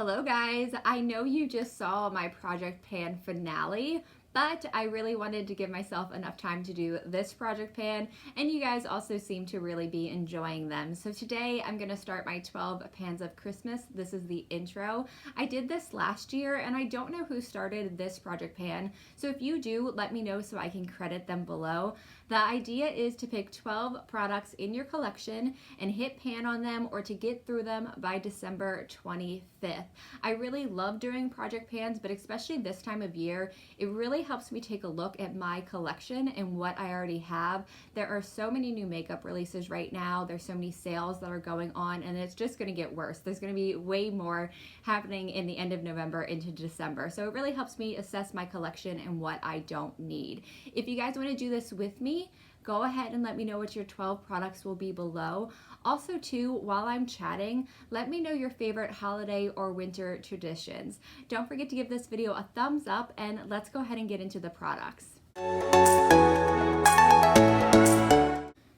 Hello guys, I know you just saw my Project Pan finale, but I really wanted to give myself enough time to do this Project Pan, and you guys also seem to really be enjoying them. So today I'm going to start my 12 pans of Christmas. This is the intro. I did this last year, and I don't know who started this Project Pan, so if you do, let me know so I can credit them below. The idea is to pick 12 products in your collection and hit pan on them or to get through them by December 25th. I really love doing project pans, but especially this time of year, it really helps me take a look at my collection and what I already have. There are so many new makeup releases right now. There's so many sales that are going on, and it's just going to get worse. There's going to be way more happening in the end of November into December. So it really helps me assess my collection and what I don't need. If you guys want to do this with me, go ahead and let me know what your 12 products will be below. Also too, while I'm chatting, let me know your favorite holiday or winter traditions. Don't forget to give this video a thumbs up, and let's go ahead and get into the products.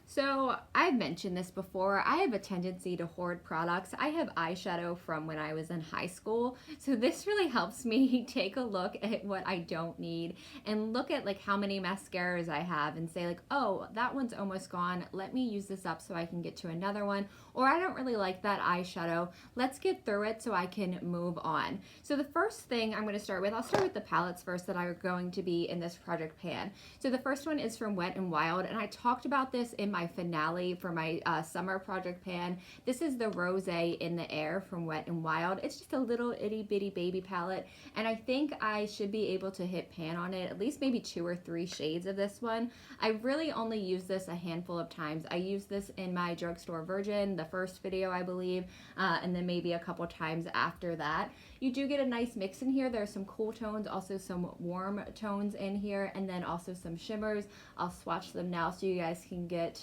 So I've mentioned this before, I have a tendency to hoard products. I have eyeshadow from when I was in high school, so this really helps me take a look at what I don't need and look at like how many mascaras I have and say like, oh, that one's almost gone, let me use this up so I can get to another one, or I don't really like that eyeshadow, let's get through it so I can move on. So the first thing I'm going to start with, I'll start with the palettes first that are going to be in this project pan. So the first one is from Wet n Wild, and I talked about this in my finale for my summer project pan. This is the Rosé in the Air from Wet n Wild. It's just a little itty bitty baby palette, and I think I should be able to hit pan on it, at least maybe 2 or 3 shades of this one. I really only use this a handful of times. I used this in my Drugstore Virgin, the first video I believe, and then maybe a couple times after that. You do get a nice mix in here. There's some cool tones, also some warm tones in here, and then also some shimmers. I'll swatch them now so you guys can get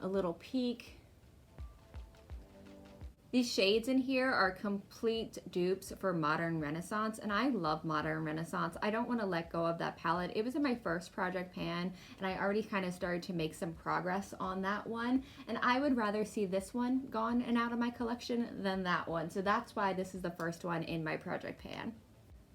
a little peek. These shades in here are complete dupes for Modern Renaissance, and I love Modern Renaissance. I don't want to let go of that palette. It was in my first project pan, and I already kind of started to make some progress on that one, and I would rather see this one gone and out of my collection than that one. So that's why this is the first one in my project pan.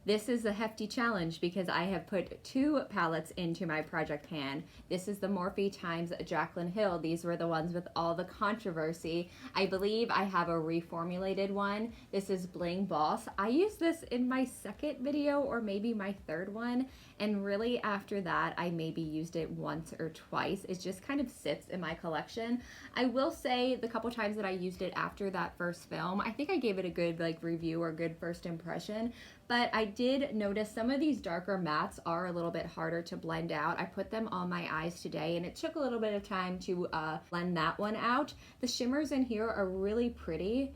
This is a hefty challenge because I have put 2 palettes into my project pan. This is the Morphe times Jaclyn Hill. These were the ones with all the controversy. I believe I have a reformulated one. This is Bling Boss. I used this in my second video or maybe my third one, and really after that I maybe used it once or twice. It just kind of sits in my collection. I will say the couple times that I used it after that first film, I think I gave it a good like review or good first impression. But I did notice some of these darker mattes are a little bit harder to blend out. I put them on my eyes today, and it took a little bit of time to blend that one out. The shimmers in here are really pretty,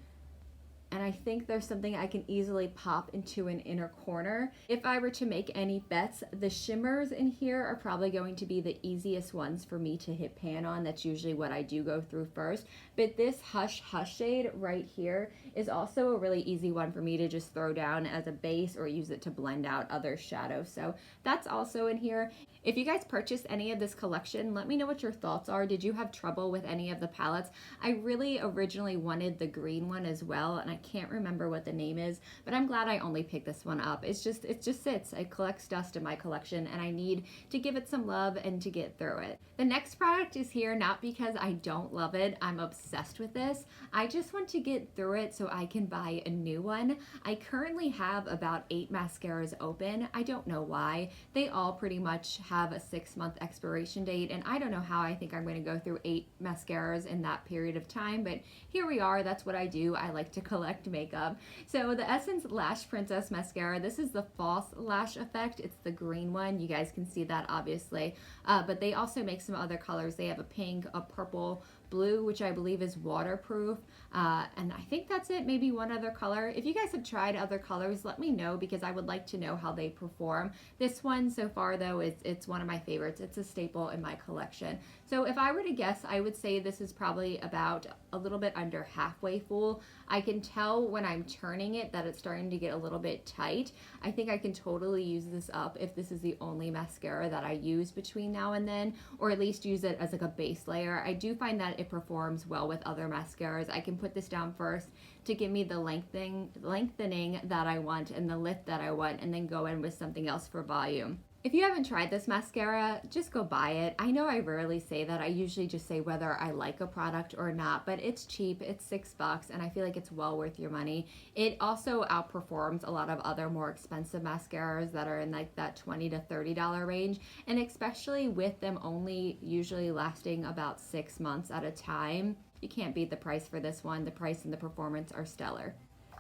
and I think there's something I can easily pop into an inner corner. If I were to make any bets, the shimmers in here are probably going to be the easiest ones for me to hit pan on. That's usually what I do go through first. But this Hush Hush shade right here is also a really easy one for me to just throw down as a base or use it to blend out other shadows. So that's also in here. If you guys purchased any of this collection, let me know what your thoughts are. Did you have trouble with any of the palettes? I really originally wanted the green one as well, and I can't remember what the name is, but I'm glad I only picked this one up. It just sits. It collects dust in my collection, and I need to give it some love and to get through it. The next product is here not because I don't love it. I'm obsessed with this. I just want to get through it so I can buy a new one. I currently have about 8 mascaras open. I don't know why. They all pretty much have a 6-month expiration date, and I don't know how I think I'm going to go through 8 mascaras in that period of time, but here we are. That's what I do. I like to collect makeup. So the Essence Lash Princess mascara, this is the false lash effect. It's the green one. You guys can see that obviously, but they also make some other colors. They have a pink, a purple, blue, which I believe is waterproof, and I think that's it, maybe one other color. If you guys have tried other colors, let me know because I would like to know how they perform. This one so far though, it's one of my favorites. It's a staple in my collection. So if I were to guess, I would say this is probably about a little bit under halfway full. I can tell when I'm turning it that it's starting to get a little bit tight. I think I can totally use this up if this is the only mascara that I use between now and then, or at least use it as like a base layer. I do find that it performs well with other mascaras. I can put this down first to give me the lengthening that I want and the lift that I want, and then go in with something else for volume. If you haven't tried this mascara, just go buy it. I know I rarely say that. I usually just say whether I like a product or not, but it's cheap. It's $6, and I feel like it's well worth your money. It also outperforms a lot of other more expensive mascaras that are in like that $20 to $30 range, and especially with them only usually lasting about 6 months at a time. You can't beat the price for this one. The price and the performance are stellar.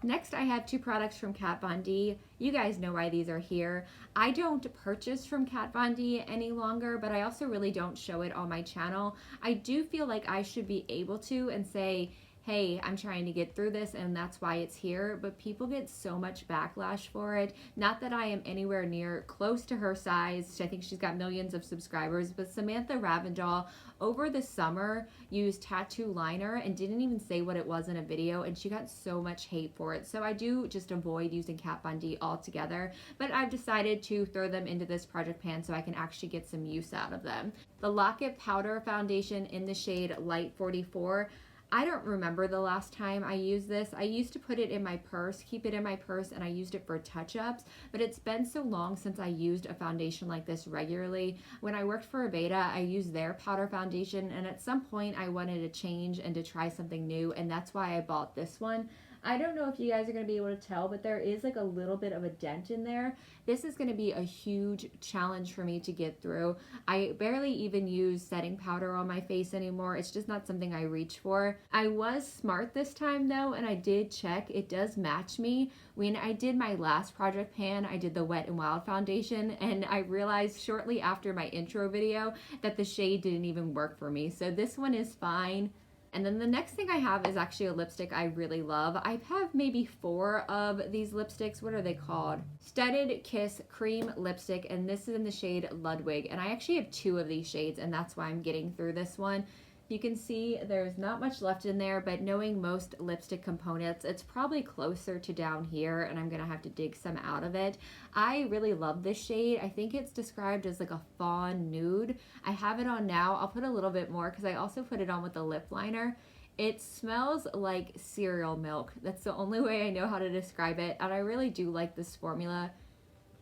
Next, I have 2 products from Kat Von D. You guys know why these are here. I don't purchase from Kat Von D any longer, but I also really don't show it on my channel. I do feel like I should be able to and say, hey, I'm trying to get through this and that's why it's here, but people get so much backlash for it. Not that I am anywhere near close to her size. I think she's got millions of subscribers, but Samantha Ravindall over the summer used tattoo liner and didn't even say what it was in a video, and she got so much hate for it. So I do just avoid using Kat Von D altogether, but I've decided to throw them into this project pan so I can actually get some use out of them. The Lock-It Powder Foundation in the shade Light 44. I don't remember the last time I used this. I used to put it in my purse, keep it in my purse, and I used it for touch-ups, but it's been so long since I used a foundation like this regularly. When I worked for Aveda, I used their powder foundation, and at some point I wanted to change and to try something new, and that's why I bought this one. I don't know if you guys are going to be able to tell, but there is like a little bit of a dent in there. This is going to be a huge challenge for me to get through. I barely even use setting powder on my face anymore. It's just not something I reach for. I was smart this time though, and I did check. It does match me. When I did my last project pan, I did the Wet n Wild foundation, and I realized shortly after my intro video that the shade didn't even work for me. So this one is fine. And then the next thing I have is actually a lipstick I really love. I have maybe 4 of these lipsticks. What are they called? Studded Kiss Cream Lipstick, and this is in the shade Ludwig. And I actually have 2 of these shades, and that's why I'm getting through this one. You can see there's not much left in there, but knowing most lipstick components, it's probably closer to down here, and I'm gonna have to dig some out of it. I really love this shade. I think it's described as like a fawn nude. I have it on now. I'll put a little bit more because I also put it on with a lip liner. It smells like cereal milk. That's the only way I know how to describe it, and I really do like this formula.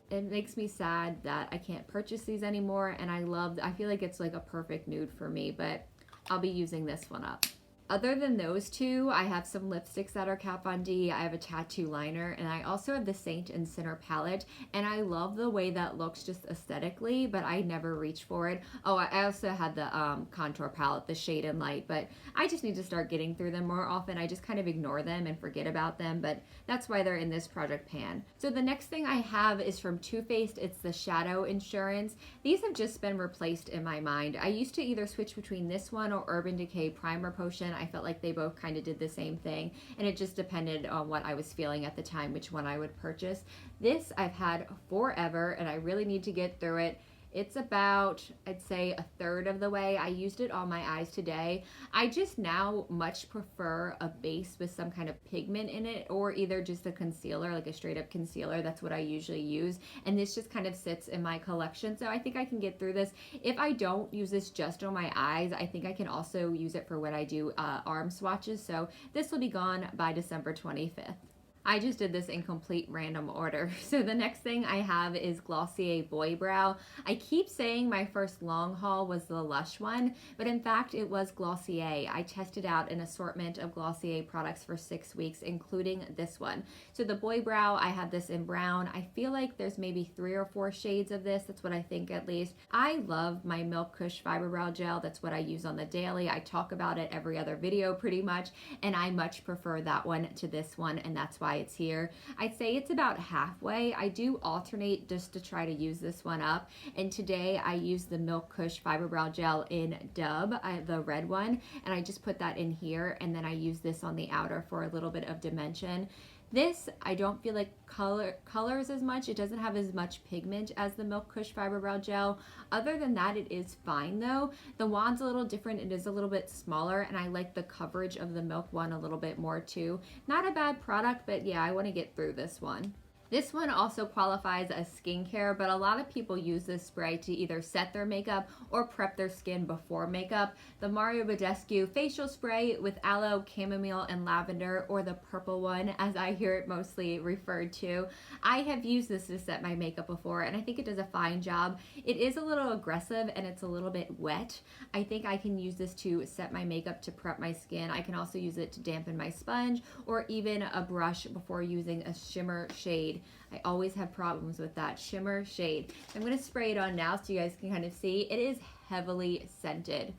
It makes me sad that I can't purchase these anymore, and I feel like it's like a perfect nude for me, but I'll be using this one up. Other than those 2, I have some lipsticks that are Kat Von D. I have a tattoo liner, and I also have the Saint and Sinner palette, and I love the way that looks just aesthetically, but I never reach for it. Oh, I also had the contour palette, the Shade and Light, but I just need to start getting through them more often. I just kind of ignore them and forget about them, but that's why they're in this project pan. So the next thing I have is from Too Faced. It's the Shadow Insurance. These have just been replaced in my mind. I used to either switch between this one or Urban Decay Primer Potion. I felt like they both kind of did the same thing, and it just depended on what I was feeling at the time, which one I would purchase. This I've had forever, and I really need to get through it. It's about, I'd say, 1/3 of the way. I used it on my eyes today. I just now much prefer a base with some kind of pigment in it, or either just a concealer, like a straight up concealer. That's what I usually use. And this just kind of sits in my collection. So I think I can get through this. If I don't use this just on my eyes, I think I can also use it for when I do arm swatches. So this will be gone by December 25th. I just did this in complete random order. So the next thing I have is Glossier Boy Brow. I keep saying my first long haul was the Lush one, but in fact it was Glossier. I tested out an assortment of Glossier products for 6 weeks, including this one. So the Boy Brow, I have this in brown. I feel like there's maybe 3 or 4 shades of this. That's what I think at least. I love my Milk Kush Fiber Brow Gel. That's what I use on the daily. I talk about it every other video pretty much, and I much prefer that one to this one, and that's why it's here. I'd say it's about halfway. I do alternate just to try to use this one up, and today I used the Milk Kush Fiber Brow Gel in Dub, the red one, and I just put that in here, and then I use this on the outer for a little bit of dimension. This, I don't feel like colors as much. It doesn't have as much pigment as the Milk Kush Fiber Brow Gel. Other than that, it is fine though. The wand's a little different. It is a little bit smaller, and I like the coverage of the Milk one a little bit more too. Not a bad product, but yeah, I want to get through this one. This one also qualifies as skincare, but a lot of people use this spray to either set their makeup or prep their skin before makeup. The Mario Badescu facial spray with aloe, chamomile, and lavender, or the purple one as I hear it mostly referred to. I have used this to set my makeup before and I think it does a fine job. It is a little aggressive and it's a little bit wet. I think I can use this to set my makeup to prep my skin. I can also use it to dampen my sponge or even a brush before using a shimmer shade. I always have problems with that shimmer shade. I'm going to spray it on now so you guys can kind of see. It is heavily scented.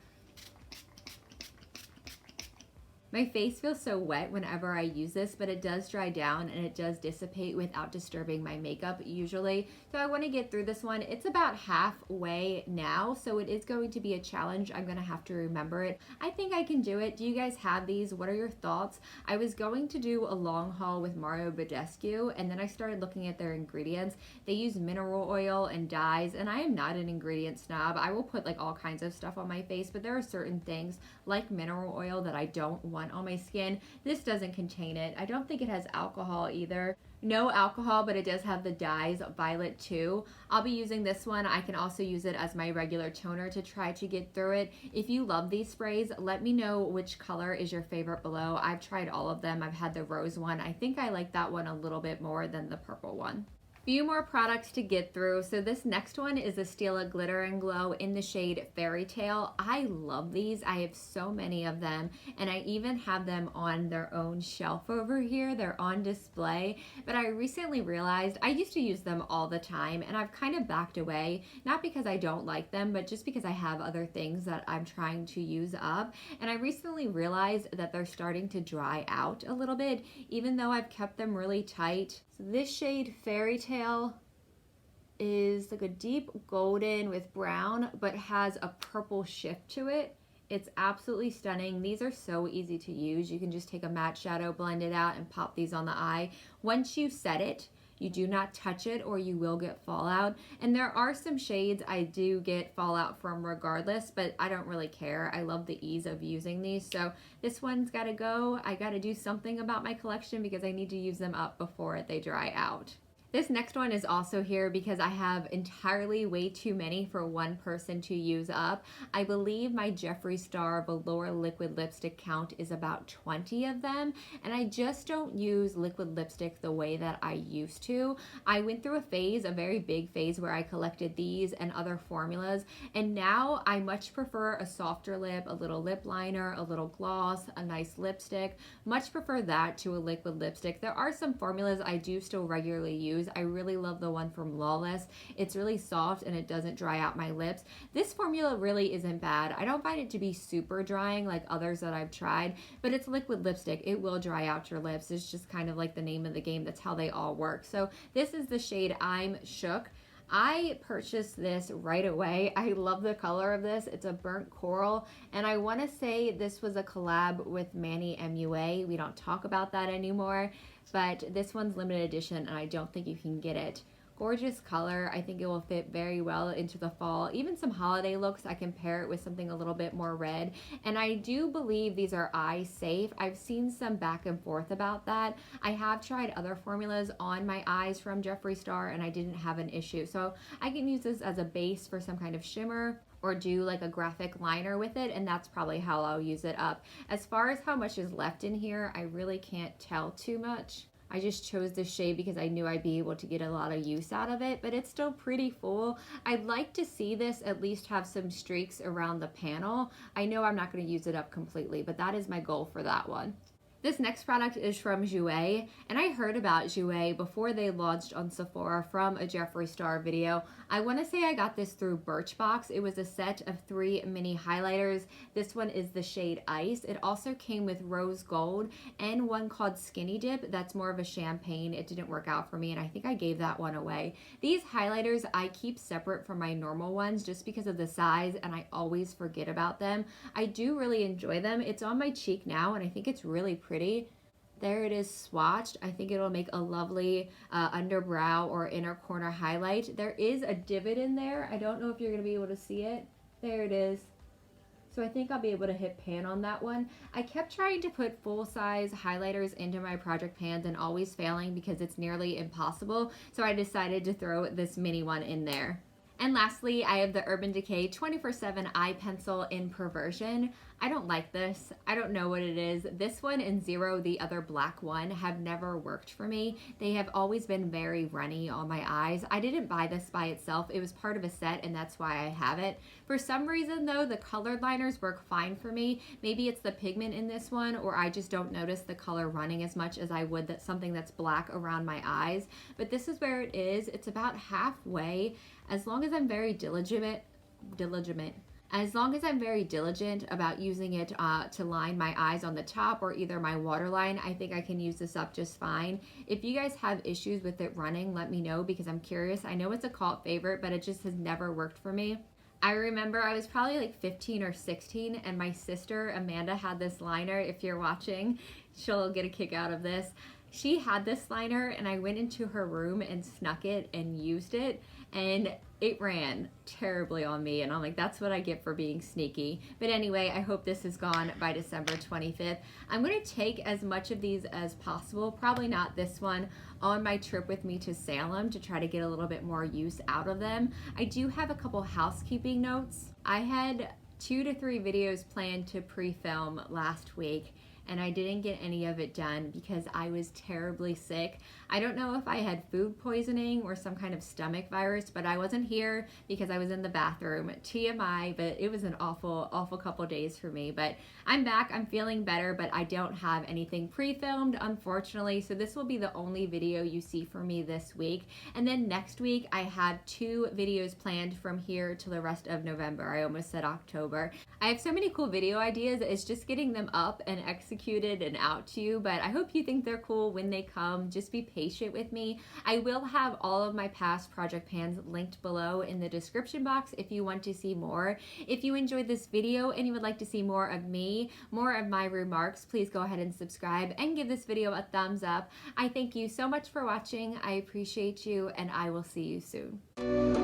My face feels so wet whenever I use this, but it does dry down and it does dissipate without disturbing my makeup usually. So I want to get through this one. It's about halfway now, so it is going to be a challenge. I'm going to have to remember it. I think I can do it. Do you guys have these? What are your thoughts? I was going to do a long haul with Mario Badescu, and then I started looking at their ingredients. They use mineral oil and dyes, and I am not an ingredient snob. I will put like all kinds of stuff on my face, but there are certain things like mineral oil that I don't want on my skin. This doesn't contain it. I don't think it has alcohol either. No alcohol, but it does have the dyes Violet 2. I'll be using this one. I can also use it as my regular toner to try to get through it. If you love these sprays, let me know which color is your favorite below. I've tried all of them. I've had the rose one. I think I like that one a little bit more than the purple one. Few more products to get through. So this next one is a Stila Glitter and Glow in the shade Fairy Tale. I love these. I have so many of them, and I even have them on their own shelf over here. They're on display, but I recently realized I used to use them all the time, and I've kind of backed away, not because I don't like them, but just because I have other things that I'm trying to use up. And I recently realized that they're starting to dry out a little bit, even though I've kept them really tight. So this shade Fairy Tale is like a deep golden with brown, but has a purple shift to it. It's absolutely stunning. These are so easy to use. You can just take a matte shadow, blend it out, and pop these on the eye. Once you set it, you do not touch it or you will get fallout. And there are some shades I do get fallout from regardless, but I don't really care. I love the ease of using these. So this one's got to go. I got to do something about my collection because I need to use them up before they dry out. This next one is also here because I have entirely way too many for one person to use up. I believe my Jeffree Star Velour liquid lipstick count is about 20 of them, and I just don't use liquid lipstick the way that I used to. I went through a phase, a very big phase, where I collected these and other formulas, and now I much prefer a softer lip, a little lip liner, a little gloss, a nice lipstick. Much prefer that to a liquid lipstick. There are some formulas I do still regularly use. I really love the one from Lawless. It's really soft and it doesn't dry out my lips. This formula really isn't bad. I don't find it to be super drying like others that I've tried, but it's liquid lipstick. It will dry out your lips. It's just kind of like the name of the game. That's how they all work. So this is the shade I'm Shook. I purchased this right away. I love the color of this. It's a burnt coral, and I want to say this was a collab with Manny MUA. We don't talk about that anymore, but this one's limited edition, and I don't think you can get it. Gorgeous color. I think it will fit very well into the fall. Even some holiday looks, I can pair it with something a little bit more red. And I do believe these are eye safe. I've seen some back and forth about that. I have tried other formulas on my eyes from Jeffree Star and I didn't have an issue. So I can use this as a base for some kind of shimmer or do like a graphic liner with it, and that's probably how I'll use it up. As far as how much is left in here, I really can't tell too much. I just chose this shade because I knew I'd be able to get a lot of use out of it, but it's still pretty full. I'd like to see this at least have some streaks around the panel. I know I'm not going to use it up completely, but that is my goal for that one. This next product is from Jouer, and I heard about Jouer before they launched on Sephora from a Jeffree Star video. I want to say I got this through Birchbox. It was a set of 3 mini highlighters. This one is the shade Ice. It also came with Rose Gold and one called Skinny Dip. That's more of a champagne. It didn't work out for me, and I think I gave that one away. These highlighters I keep separate from my normal ones just because of the size, and I always forget about them. I do really enjoy them. It's on my cheek now, and I think it's really pretty. There it is swatched. I think it'll make a lovely underbrow or inner corner highlight. There is a divot in there. I don't know if you're going to be able to see it. There it is. So I think I'll be able to hit pan on that one. I kept trying to put full-size highlighters into my project pans and always failing because it's nearly impossible. So I decided to throw this mini one in there. And lastly, I have the Urban Decay 24/7 Eye Pencil in Perversion. I don't like this. I don't know what it is. This one and Zero, the other black one, have never worked for me. They have always been very runny on my eyes. I didn't buy this by itself. It was part of a set, and that's why I have it. For some reason, though, the colored liners work fine for me. Maybe it's the pigment in this one, or I just don't notice the color running as much as I would something that's black around my eyes. But this is where it is. It's about halfway. As long as I'm very diligent about using it to line my eyes on the top or either my waterline, I think I can use this up just fine. If you guys have issues with it running, let me know because I'm curious. I know it's a cult favorite, but it just has never worked for me. I remember I was probably like 15 or 16 and my sister Amanda had this liner. If you're watching, she'll get a kick out of this. She had this liner and I went into her room and snuck it and used it, and it ran terribly on me, and I'm like, that's what I get for being sneaky. But anyway, I hope this is gone by December 25th. I'm going to take as much of these as possible, probably not this one, on my trip with me to Salem to try to get a little bit more use out of them. I do have a couple housekeeping notes. I had 2 to 3 videos planned to pre-film last week, and I didn't get any of it done because I was terribly sick. I don't know if I had food poisoning or some kind of stomach virus, but I wasn't here because I was in the bathroom. TMI, but it was an awful, awful couple days for me. But I'm back, I'm feeling better, but I don't have anything pre-filmed, unfortunately. So this will be the only video you see from me this week. And then next week, I have 2 videos planned from here to the rest of November. I almost said October. I have so many cool video ideas. It's just getting them up and executed and out to you, but I hope you think they're cool when they come. Just be patient with me. I will have all of my past project pans linked below in the description box if you want to see more. If you enjoyed this video and you would like to see more of me, more of my remarks, please go ahead and subscribe and give this video a thumbs up. I thank you so much for watching. I appreciate you, and I will see you soon.